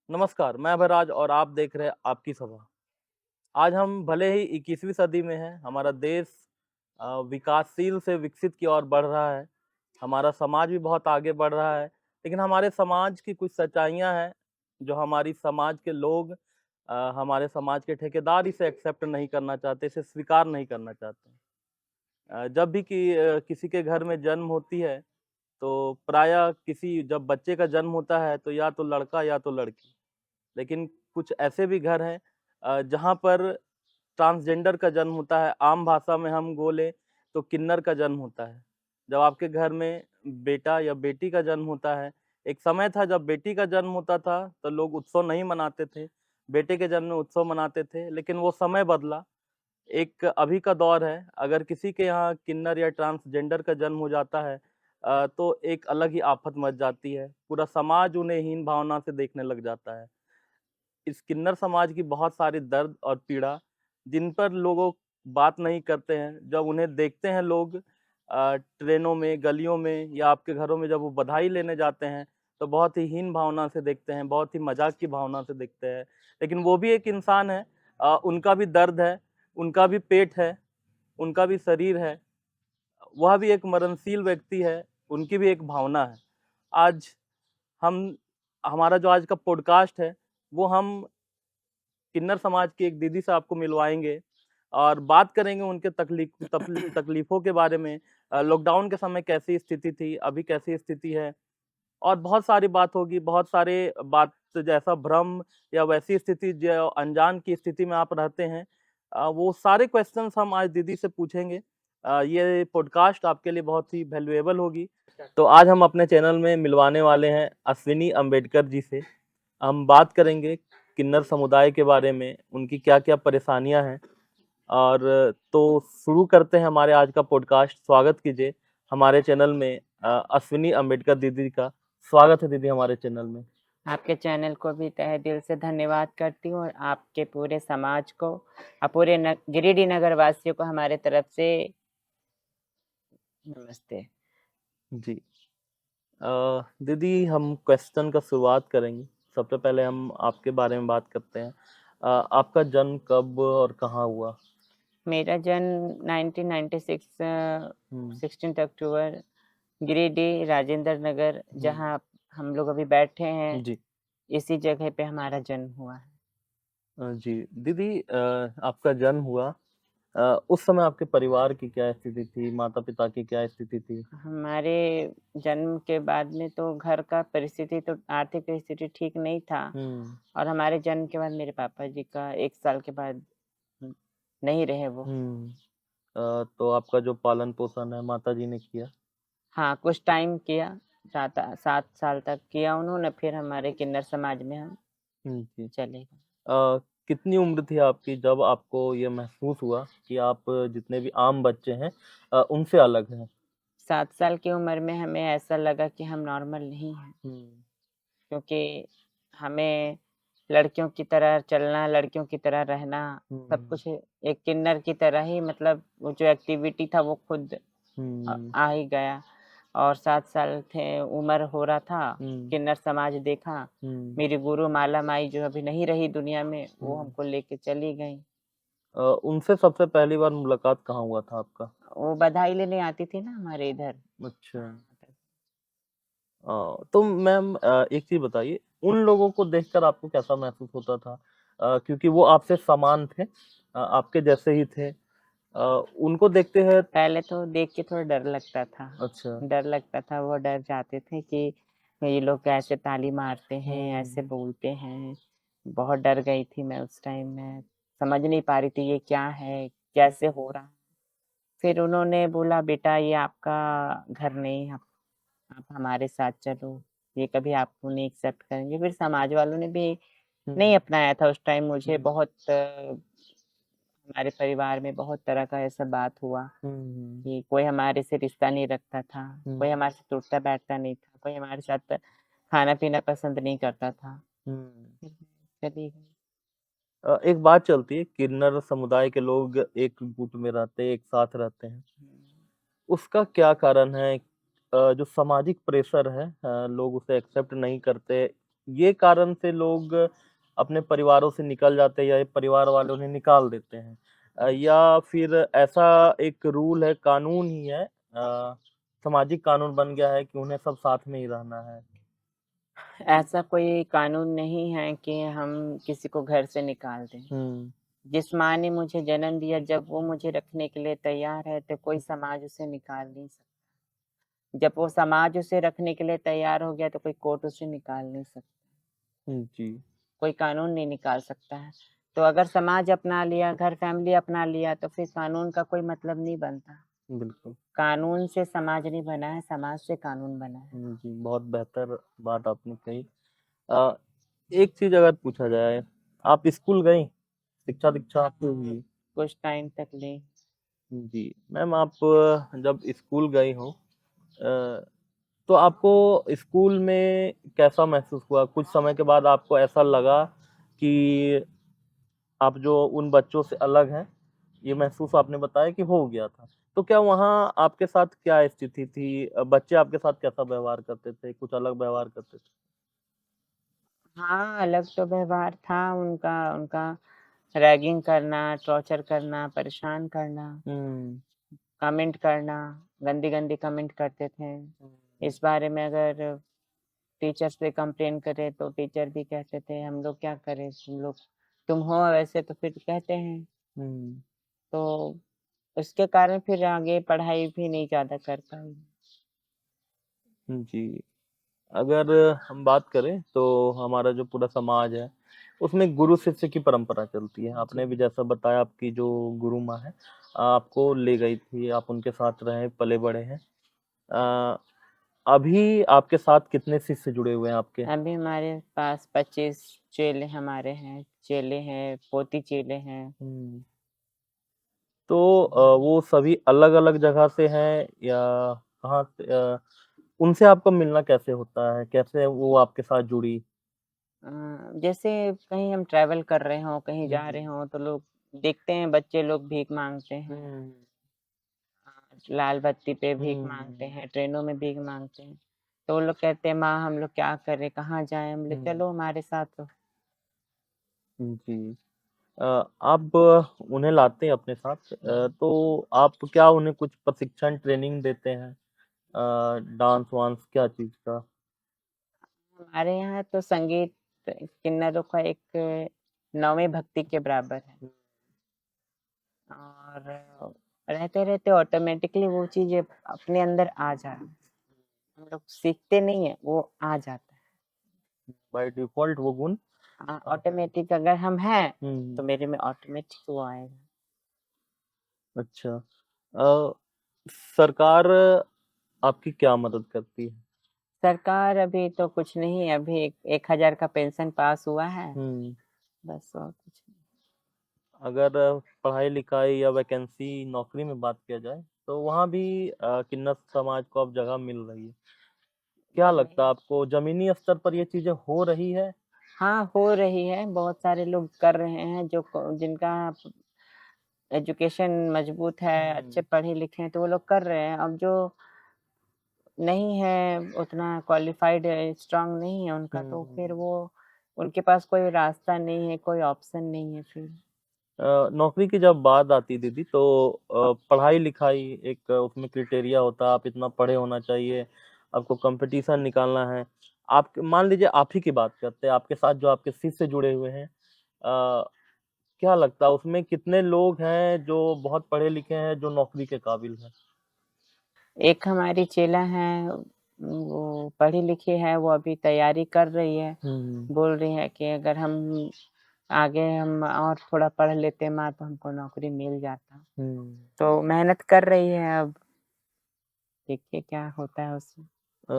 नमस्कार, मैं अभयराज और आप देख रहे हैं आपकी सभा। आज हम भले ही 21वीं सदी में हैं, हमारा देश विकासशील से विकसित की ओर बढ़ रहा है, हमारा समाज भी बहुत आगे बढ़ रहा है, लेकिन हमारे समाज की कुछ सच्चाइयाँ हैं, जो हमारी समाज के लोग हमारे समाज के ठेकेदार इसे एक्सेप्ट नहीं करना चाहते, इसे स्वीकार नहीं करना चाहते। जब भी किसी के घर में जन्म होती है, तो प्रायः किसी जब बच्चे का जन्म होता है, तो या तो लड़का या तो लड़की। लेकिन कुछ ऐसे भी घर हैं जहाँ पर ट्रांसजेंडर का जन्म होता है। आम भाषा में हम बोलें तो किन्नर का जन्म होता है। जब आपके घर में बेटा या बेटी का जन्म होता है, एक समय था जब बेटी का जन्म होता था तो लोग उत्सव नहीं मनाते थे, बेटे के जन्म में उत्सव मनाते थे, लेकिन वो समय बदला। एक अभी का दौर है, अगर किसी के यहाँ किन्नर या ट्रांसजेंडर का जन्म हो जाता है तो एक अलग ही आफ़त मच जाती है। पूरा समाज उन्हें हीन भावना से देखने लग जाता है। इस किन्नर समाज की बहुत सारी दर्द और पीड़ा जिन पर लोगों बात नहीं करते हैं, जब उन्हें देखते हैं लोग ट्रेनों में, गलियों में या आपके घरों में जब वो बधाई लेने जाते हैं, तो बहुत ही हीन भावना से देखते हैं, बहुत ही मज़ाक की भावना से देखते हैं। लेकिन वो भी एक इंसान है, उनका भी दर्द है, उनका भी पेट है, उनका भी शरीर है, वह भी एक मरणशील व्यक्ति है, उनकी भी एक भावना है। आज हम हमारा जो आज का पॉडकास्ट है, वो हम किन्नर समाज की एक दीदी से आपको मिलवाएँगे और बात करेंगे उनके तकलीफ़ों के बारे में। लॉकडाउन के समय कैसी स्थिति थी, अभी कैसी स्थिति है और बहुत सारी बात होगी, बहुत सारे बात जैसा भ्रम या वैसी स्थिति जो अनजान की स्थिति में आप रहते हैं वो सारे क्वेश्चन्स हम आज दीदी से पूछेंगे। ये पॉडकास्ट आपके लिए बहुत ही वैल्यूएबल होगी। तो आज हम अपने चैनल में मिलवाने वाले हैं अश्विनी अम्बेडकर जी से। हम बात करेंगे किन्नर समुदाय के बारे में, उनकी क्या-क्या परेशानियाँ हैं और तो शुरू करते हैं हमारे आज का पॉडकास्ट। स्वागत कीजिए हमारे चैनल में अश्विनी अम्बेडकर दीदी का। स्वागत है दीदी हमारे चैनल में। आपके चैनल को भी तहे दिल से धन्यवाद करती हूँ और आपके पूरे समाज को और पूरे गिरिडीह नगर वासियों को हमारे तरफ से नमस्ते। जी। दीदी हम क्वेश्चन का शुरुआत करेंगे। सबसे पहले हम आपके बारे में बात करते हैं। आपका जन्म कब और कहाँ हुआ? मेरा जन्म 1996 हुँ, 16 अक्टूबर गिरिडीह राजेंद्र नगर, हुँ। जहाँ हम लोग अभी बैठे हैं, जी। इसी जगह पे हमारा जन्म हुआ है। जी। दीदी आपका जन्म हुआ उस समय आपके परिवार की क्या स्थिति थी? माता-पिता की क्या स्थिति थी? हमारे जन्म के बाद में तो घर का परिस्थिति तो आर्थिक परिस्थिति ठीक नहीं था हुँ, और हमारे जन्म के बाद मेरे पापा जी का 1 साल के बाद नहीं रहे वो। हुँ। तो आपका जो पालन-पोषण है माताजी ने किया? हाँ, कुछ टाइम किया, 7 साल तक किया उन्होंने, फिर हमारे किन्नर समाज में हम हुँ, जी। चले गए। कितनी उम्र थी आपकी जब आपको ये महसूस हुआ कि आप जितने भी आम बच्चे हैं उनसे अलग हैं? 7 साल की उम्र में हमें ऐसा लगा कि हम नॉर्मल नहीं हैं, हुँ, क्योंकि हमें लड़कियों की तरह चलना, लड़कियों की तरह रहना, सब हुँ, कुछ एक किन्नर की तरह ही, मतलब वो जो एक्टिविटी था वो खुद हुँ, आ ही गया। और 7 साल थे, उम्र हो रहा था, हुँ, किन्नर समाज देखा, हुँ, मेरी गुरु माला माई जो अभी नहीं रही दुनिया में, वो हुँ। हमको लेके चली गईं। उनसे सबसे पहली बार मुलाकात कहाँ हुआ था आपका? वो बधाई लेने आती थी ना हमारे इधर। अच्छा। हाँ, तो मैम एक चीज़ बताइए, उन लोगों को देखकर आपको कैसा महसूस होता था? क्योंकि वो आपसे समान थे, आपके जैसे ही थे। उनको देखते हैं पहले तो देख के थोड़ा डर लगता था। अच्छा। डर लगता था, वो डर जाते थे कि ये लोग कैसे ताली मारते हैं, हुँ, ऐसे बोलते हैं। बहुत डर गई थी मैं उस टाइम में, समझ नहीं पा रही थी ये क्या है, कैसे हो रहा है। फिर उन्होंने बोला बेटा ये आपका घर नहीं, आप हमारे साथ चलो, ये कभी आपको नहीं एक्सेप्ट करेंगे। फिर समाज वालों ने भी नहीं हुँ, अपनाया था उस टाइम मुझे, हुँ, बहुत हमारे परिवार में बहुत तरह का ऐसा बात हुआ हुँ, कि कोई हमारे से रिश्ता नहीं रखता था, हुँ, कोई हमारे साथ उठता-बैठता नहीं था, कोई हमारे साथ खाना-पीना पसंद नहीं करता था। हुँ। फिर मैं चली गई। एक बात चलती है, किन्नर समुदाय के लोग एक गुट में रहते हैं, एक साथ रहते हैं। उसका क्या कारण है? जो सामाजिक प्रेशर है लोग उसे एक्सेप्ट नहीं करते। ये कारण से लोग अपने परिवारों से निकल जाते हैं या ये परिवार वाले उन्हें निकाल देते हैं, या फिर ऐसा एक रूल है, कानून ही है, सामाजिक कानून बन गया है कि उन्हें सब साथ में ही रहना है। ऐसा कोई कानून नहीं है कि हम किसी को घर से निकाल दें। हुँ, जिस माँ ने मुझे जन्म दिया, जब वो मुझे रखने के लिए तैयार है, तो कोई समाज उसे निकाल नहीं सकता। जब वो समाज उसे रखने के लिए तैयार हो गया, तो कोई कोर्ट उसे निकाल नहीं सकता। जी, कोई कानून नहीं निकाल सकता है। तो अगर समाज अपना लिया, घर फैमिली अपना लिया, तो फिर कानून का कोई मतलब नहीं बनता। बिल्कुल। कानून से समाज नहीं बना है, समाज से कानून बना है। जी, बहुत बेहतर बात आपने कही। अ, एक चीज़ अगर पूछा जाए, आप स्कूल गईं? शिक्षा-दीक्षा आपकी हुई? कुछ टाइम तक ले जी, मैम आप जब स्कूल गई हो, तो आपको स्कूल में कैसा महसूस हुआ? कुछ समय के बाद आपको ऐसा लगा कि आप जो उन बच्चों से अलग हैं, ये महसूस आपने बताया कि हो गया था। तो क्या वहाँ आपके साथ क्या स्थिति थी? बच्चे आपके साथ कैसा व्यवहार करते थे? कुछ अलग व्यवहार करते थे? हाँ, अलग तो व्यवहार था उनका उनका रैगिंग करना, टॉर्चर करना, परेशान करना, हुँ, कमेंट करना, गंदी-गंदी कमेंट करते थे। हुँ, इस बारे में अगर टीचर से कंप्लेन करें तो टीचर भी कहते थे, "हम लोग क्या करें? तुम हो वैसे तो फिर कहते हैं।" हुँ, तो उसके कारण फिर आगे पढ़ाई भी नहीं ज़्यादा कर पाई। जी। अगर हम बात करें तो हमारा जो पूरा समाज है, उसमें गुरु शिष्य की परंपरा चलती है। आपने जी। भी जैसा बताया, आपकी जो गुरु माँ हैं, आपको ले गई थी, आप उनके साथ रहे, पले-बड़े हैं। अ, अभी आपके साथ कितने शिष्य जुड़े हुए हैं आपके? अभी हमारे पास 25 चेले हमारे हैं, चेले हैं, पोती चेले हैं। हुँ। तो वो सभी अलग-अलग जगह से हैं या कहाँ से, उनसे आपका मिलना कैसे होता है? कैसे वो आपके साथ जुड़ी? अ, जैसे कहीं हम ट्रैवल कर रहे हों, कहीं जा रहे हुँ, हों तो लोग देखते हैं बच्चे लोग भीख माँगते हैं। हुँ, लाल बत्ती पे भीख माँगते हुँ, हैं, ट्रेनों में भीख माँगते हैं। तो वो लोग कहते हैं, "माँ हम लोग क्या करें, कहाँ जाएँ?" हम बोले, हुँ, "चलो हमारे साथ।" तो जी। आप उन्हें लाते हैं अपने साथ, तो आप क्या उन्हें कुछ प्रशिक्षण ट्रेनिंग देते हैं? डांस वांस क्या चीज़ का? हमारे यहाँ तो संगीत किन्नरों का एक नौवीं भक्ति के बराबर है और रहते-रहते ऑटोमेटिकली वो चीज़ें अपने अंदर आ जाती है। हम लोग सीखते नहीं हैं, वो आ जाता है। बाय डिफ़ॉल्ट वो गुण ऑटोमेटिक अगर हम हैं, हुँ, तो मेरे में ऑटोमेटिक वो आएगा। अच्छा। अ, सरकार आपकी क्या मदद करती है? सरकार अभी तो कुछ नहीं, अभी 1000 का पेंशन पास हुआ है, हुँ, बस और कुछ नहीं। अगर पढ़ाई-लिखाई या वैकेंसी नौकरी में बात किया जाए, तो वहाँ भी किन्नर समाज को अब जगह मिल रही है। क्या लगता है नहीं आपको, ज़मीनी स्तर पर ये चीज़ें हो रही है? हाँ, हो रही है, बहुत सारे लोग कर रहे हैं जो जिनका एजुकेशन मजबूत है, अच्छे हुँ, पढ़े-लिखे हैं, तो वो लोग कर रहे हैं। अब जो नहीं है, उतना क्वालिफ़ाइड है, स्ट्रॉन्ग नहीं है उनका, तो फिर हुँ। वो उनके पास कोई रास्ता नहीं है, कोई ऑप्शन नहीं है फिर। नौकरी की जब बात आती दीदी, तो पढ़ाई-लिखाई एक उसमें क्राइटेरिया होता है, आप इतना पढ़े होना चाहिए, आपको कॉम्पिटिशन निकालना है। आप मान लीजिए आप ही की बात करते हैं, आपके साथ जो आपके शिष्य जुड़े हुए हैं, क्या लगता है उसमें कितने लोग हैं जो बहुत पढ़े-लिखे हैं, जो नौकरी के काबिल हैं? एक हमारी चेला है, वो पढ़ी-लिखी है, वो अभी तैयारी कर रही है। हुँ, बोल रही है कि अगर हम और थोड़ा पढ़ लेते माँ तो हमको नौकरी मिल जाता। हुँ। तो मेहनत कर रही है अब, देखिए क्या होता है उसमें। अ,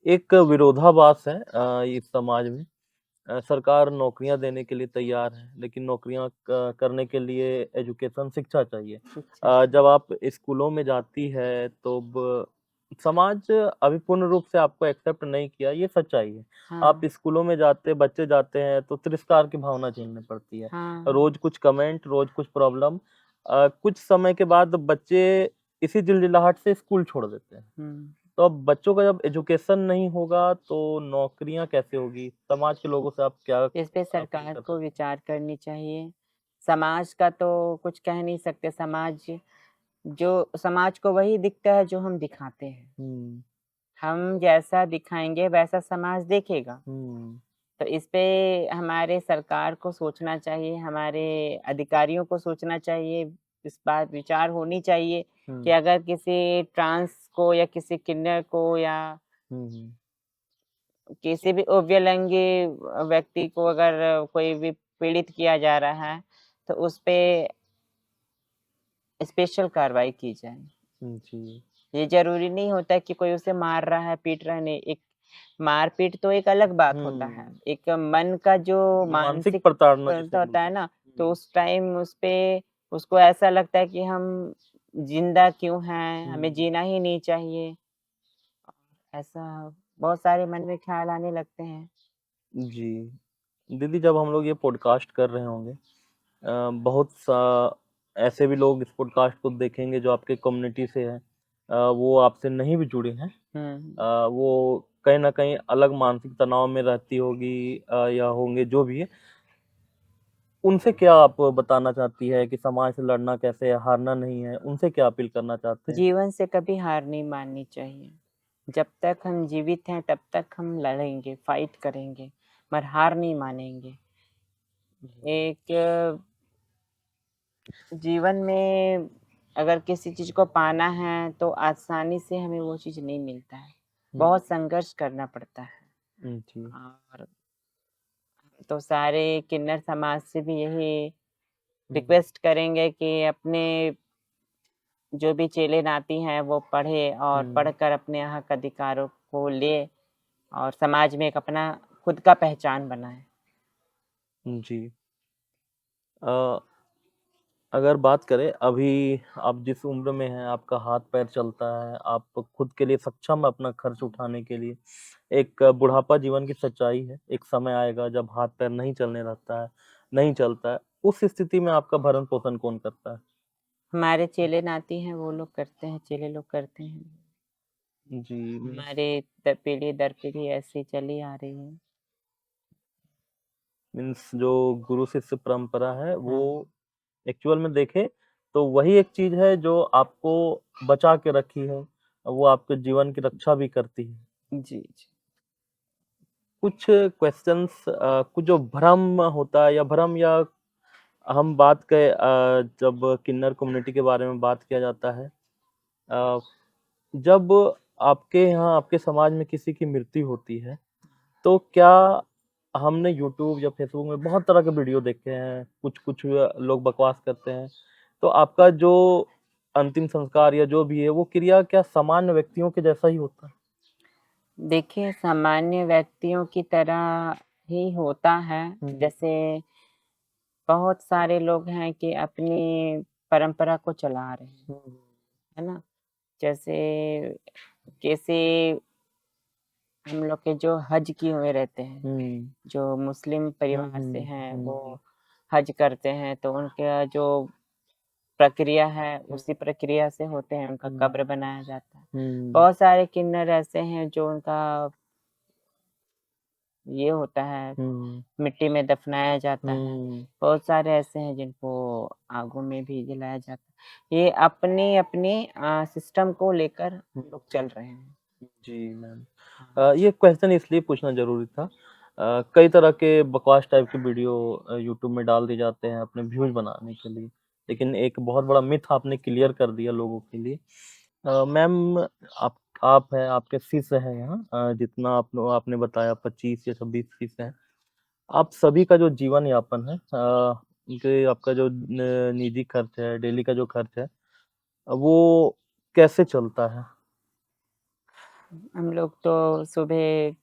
एक विरोधाभास है इस समाज में। सरकार नौकरियाँ देने के लिए तैयार है, लेकिन नौकरियाँ क करने के लिए एजुकेशन शिक्षा चाहिए। शिक्षा जब आप स्कूलों में जाती है तो ब समाज अभी पूर्ण रूप से आपको एक्सेप्ट नहीं किया, ये सच्चाई है। आप हाँ, स्कूलों में बच्चे जाते हैं तो तिरस्कार की भावना झेलनी पड़ती है। हाँ। रोज़ कुछ कमेंट, रोज़ कुछ प्रॉब्लम, कुछ समय के बाद बच्चे इसी झिलझिलाहट से स्कूल छोड़ देते हैं। हुँ। तो अब बच्चों का जब एजुकेशन नहीं होगा तो नौकरियां कैसे होगी? समाज के लोगों से आप क्या इस पे अपील सरकार कर को सकते हैं? विचार करनी चाहिए। समाज का तो कुछ कह नहीं सकते, समाज को वही दिखता है जो हम दिखाते हैं। हुँ, हम जैसा दिखाएँगे वैसा समाज देखेगा। हुँ, तो इस पे हमारे सरकार को सोचना चाहिए, हमारे अधिकारियों को सोचना चाहिए, इस बात विचार होनी चाहिए कि हुँ, अगर किसी ट्रांस को या किसी किन्नर को या हुँ, हुँ, किसी भी विकलांगी व्यक्ति को अगर कोई भी पीड़ित किया जा रहा है, तो उस पे स्पेशल कार्रवाई की जाए। जी, ये ज़रूरी नहीं होता कि कोई उसे मार रहा है, पीट रहा है, नहीं। एक मार-पीट तो एक अलग बात होता है। हुँ, एक मन का जो मानसिक मानसिक प्रताड़ना जिसे होता है बोलते हैं। ना, तो हुँ, उस टाइम उस पे उसको ऐसा लगता है कि हम ज़िंदा क्यों हैं, हमें हुँ, जीना ही नहीं चाहिए। ऐसा बहुत सारे मन में ख़्याल आने लगते हैं। जी। दीदी जब हम लोग ये पॉडकास्ट कर रहे होंगे बहुत सा ऐसे भी लोग इस पॉडकास्ट को देखेंगे जो आपके कम्युनिटी से हैं। वो आपसे नहीं भी जुड़े हैं। हुँ। वो कहीं न कहीं अलग मानसिक तनाव में रहती होगी या होंगे जो भी है। उनसे क्या आप बताना चाहती है कि समाज से लड़ना कैसे है, हारना नहीं है, उनसे क्या अपील करना चाहते हैं? जीवन से कभी हार नहीं माननी चाहिए। जब तक हम जीवित हैं तब तक हम लड़ेंगे, फाइट करेंगे, मगर हार नहीं मानेंगे। एक जीवन में अगर किसी चीज़ को पाना है तो आसानी से हमें वो चीज़ नहीं मिलता है। हुँ, बहुत संघर्ष करना पड़ता है। जी। और तो सारे किन्नर समाज से भी यही हुँ, रिक्वेस्ट करेंगे कि अपने जो भी चेले-नाती हैं वो पढ़े और हुँ, पढ़कर अपने हक अधिकारों को ले और समाज में एक अपना खुद का पहचान बनाएँ। जी। अ, अगर बात करें अभी आप जिस उम्र में हैं, आपका हाथ-पैर चलता है, आप खुद के लिए सक्षम हैं अपना खर्च उठाने के लिए। एक बुढ़ापा जीवन की सच्चाई है, एक समय आएगा जब हाथ-पैर नहीं चलने लगता है, नहीं चलता है, उस स्थिति में आपका भरण-पोषण कौन करता है? हमारे चेले-नाती हैं वो लोग करते हैं, चेले लोग करते हैं। जी, मीन्स हमारे पीढ़ी दर पीढ़ी ऐसे चली आ रही है। मीन्स जो गुरु-शिष्य परंपरा है, हाँ। वो एक्चुअल में देखें तो वही एक चीज़ है जो आपको बचा के रखी है, वो आपके जीवन की रक्षा भी करती है। जी, जी। कुछ क्वेश्चंस कुछ जो भ्रम होता है या भ्रम या हम बात करें जब किन्नर कम्युनिटी के बारे में बात किया जाता है अ, जब आपके यहाँ आपके समाज में किसी की मृत्यु होती है, तो क्या हमने यूट्यूब या फेसबुक में बहुत तरह के वीडियो देखे हैं, कुछ-कुछ लोग बकवास करते हैं। तो आपका जो अंतिम संस्कार या जो भी है, वो क्रिया क्या सामान्य व्यक्तियों के जैसा ही होता है? देखिए, सामान्य व्यक्तियों की तरह ही होता है। हुँ, जैसे बहुत सारे लोग हैं कि अपनी परंपरा को चला रहे हैं, हुँ, है ना? जैसे किसी हम लोग के जो हज किए हुए रहते हैं, हुँ, जो मुस्लिम हुँ, परिवार से हुँ, हैं, हुँ, जी। वो हज करते हैं, तो उनका जो प्रक्रिया है, हुँ, उसी प्रक्रिया से होते हैं, उनका हुँ, कब्र बनाया जाता है। हुँ, बहुत सारे किन्नर ऐसे हैं जो उनका ये होता है, हुँ, मिट्टी में दफनाया जाता है। हुँ, बहुत सारे ऐसे हैं जिनको आगों में भी जलाया जाता है। ये अपने-अपने सिस्टम को लेकर हुँ, हम लोग चल रहे हैं। जी, मैम। हाँ। ये क्वेश्चन इसलिए पूछना ज़रूरी था कई तरह के बकवास टाइप के वीडियो यूट्यूब में डाल दिए जाते हैं अपने व्यूज़ बनाने के लिए। लेकिन एक बहुत बड़ा मिथ आपने क्लियर कर दिया लोगों के लिए। मैम आप हैं, आपके शिष्य हैं यहाँ जितना आपने बताया 25 या 26 शिष्य हैं। आप सभी का जो जीवन यापन है उनके आपका जो निजी खर्च है, डेली का जो खर्च है, वो कैसे चलता है? हम लोग तो सुबह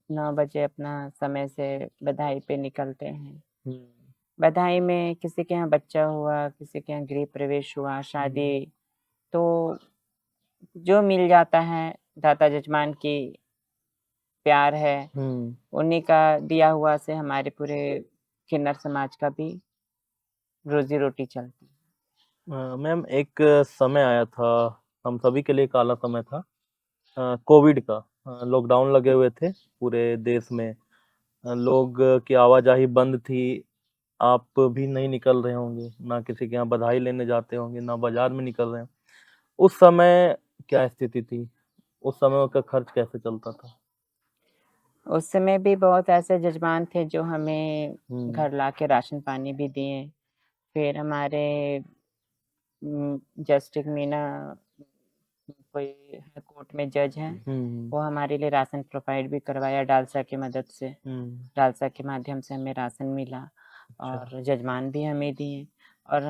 9 बजे अपना समय से बधाई पे निकलते हैं। हुँ, बधाई में किसी के यहाँ बच्चा हुआ, किसी के यहाँ गृह प्रवेश हुआ, हुँ, शादी, तो जो मिल जाता है दाता जजमान की प्यार है, हुँ। उन्हीं का दिया हुआ से हमारे पूरे किन्नर समाज का भी रोज़ी-रोटी चलती है। मैम एक समय आया था, हम सभी के लिए काला समय था। कोविड का लॉकडाउन लगे हुए थे पूरे देश में। लोग की आवाजाही बंद थी। आप भी नहीं निकल रहे होंगे, ना किसी के यहाँ बधाई लेने जाते होंगे, ना बाजार में निकल रहे हैं। उस समय क्या स्थिति थी? उस समय का खर्च कैसे चलता था? उस समय भी बहुत ऐसे जजमान थे जो हमें हम्म। घर लाके राशन पानी भी दिए। फिर हमारे जस्टिस मीना कोई है, कोर्ट में जज हैं, हम्म। वो हमारे लिए राशन प्रोवाइड भी करवाया डालसा की मदद से। हम्म। डालसा के माध्यम से हमें राशन मिला अच्छा। और जजमान भी हमें दिए। और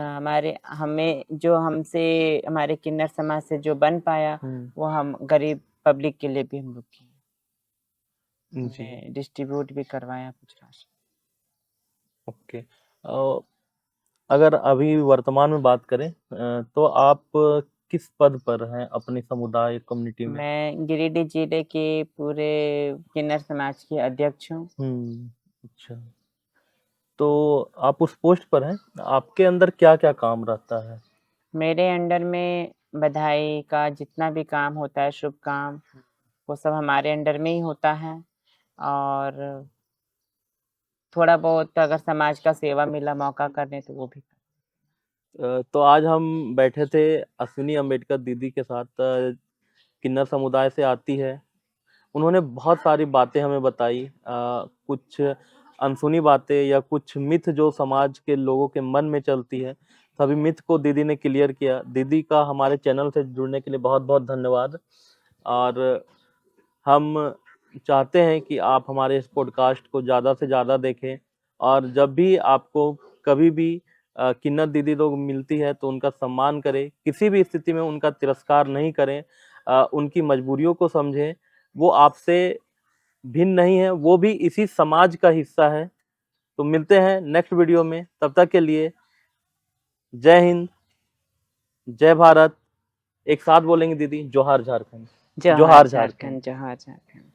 हमें जो हमसे हमारे किन्नर समाज से जो बन पाया, वो हम गरीब पब्लिक के लिए भी हम लोग किए। जी। हमने डिस्ट्रीब्यूट भी करवाया कुछ राशन। ओके। अगर अभी वर्तमान में बात करें तो आप किस पद पर हैं अपने समुदाय कम्युनिटी में? मैं गिरिडीह जिले के पूरे किन्नर समाज की अध्यक्ष हूँ। अच्छा। तो आप उस पोस्ट पर हैं, आपके अंदर क्या-क्या काम रहता है? मेरे अंडर में बधाई का जितना भी काम होता है, शुभ काम, वो सब हमारे अंडर में ही होता है। और थोड़ा बहुत अगर समाज का सेवा मिला मौका करने तो वो भी। तो आज हम बैठे थे अश्विनी अम्बेडकर दीदी के साथ, किन्नर समुदाय से आती है। उन्होंने बहुत सारी बातें हमें बताई, कुछ अनसुनी बातें या कुछ मिथ जो समाज के लोगों के मन में चलती है, सभी मिथ को दीदी ने क्लियर किया। दीदी का हमारे चैनल से जुड़ने के लिए बहुत बहुत धन्यवाद। और हम चाहते हैं कि आप हमारे इस पॉडकास्ट को ज़्यादा से ज़्यादा देखें, और जब भी आपको कभी भी किन्नर दीदी लोग मिलती है तो उनका सम्मान करें, किसी भी स्थिति में उनका तिरस्कार नहीं करें, उनकी मजबूरियों को समझें। वो आपसे भिन्न नहीं है, वो भी इसी समाज का हिस्सा है। तो मिलते हैं नेक्स्ट वीडियो में, तब तक के लिए जय हिंद, जय भारत। एक साथ बोलेंगे दीदी, जोहार झारखंड। जोहार जोहार झारखंड। झारखंड, जोहार झारखंड।